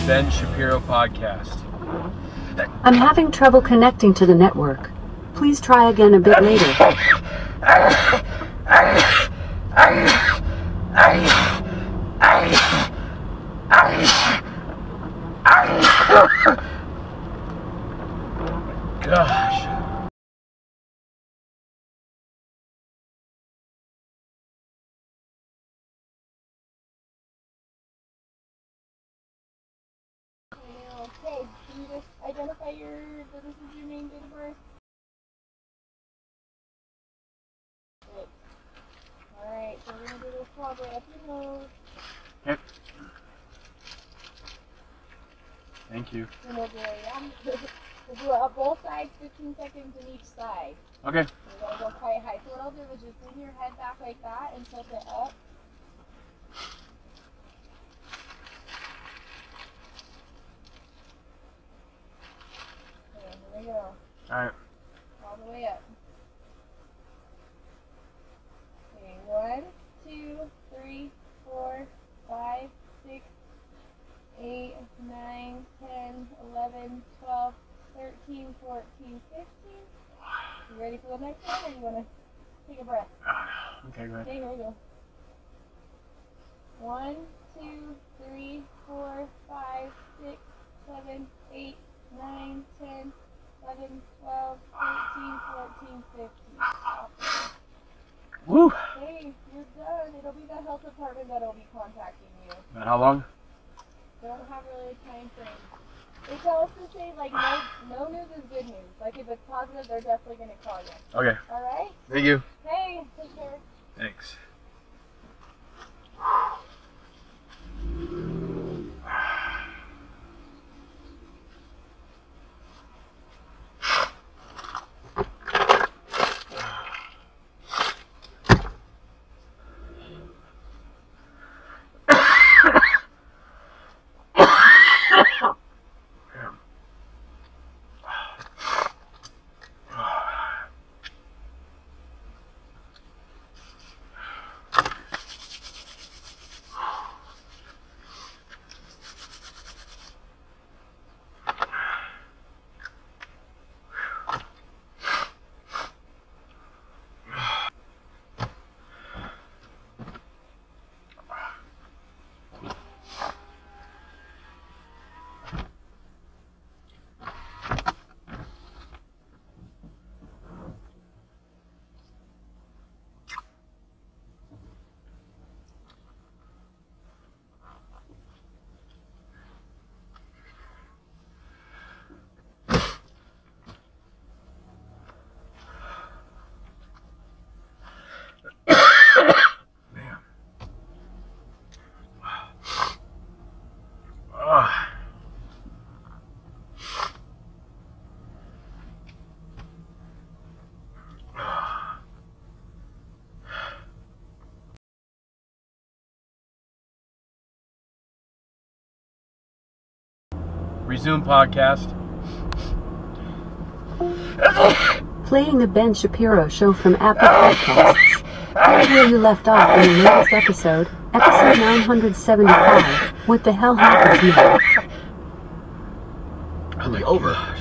Ben Shapiro podcast. I'm having trouble connecting to the network. Please try again a bit later. Gosh. Okay, can you just identify this is your name, date of birth? Good. Alright, so we're going to do a little swab right up your nose. Okay. Thank you. And we'll do we'll do it both sides, 15 seconds in each side. Okay. We're going to go quite high. So what I'll do is just bring your head back like that and tilt it up. There we go. Alright. All the way up. Okay, 1, 2, 3, 4, 5, 6, 8, 9, 10, 11, 12, 13, 14, 15. You ready for the next one, or you want to take a breath? Okay, go ahead. Okay, here we go. 1, 2, 3, 4, 5, 6, 7, 8, 9, 10, 11, 12, 13, 14, 15. Woo! Okay, you're done. It'll be the health department that'll be contacting you. And how long? They don't have really a time frame. They tell us to say, like, no news is good news. Like, if it's positive, they're definitely going to call you. Okay. Alright? Thank you. Hey, take care. Thanks. Resume podcast. Playing the Ben Shapiro Show from Apple Podcasts. Here's where you left off in the latest episode, episode 975. What the hell happened to you? Oh my gosh.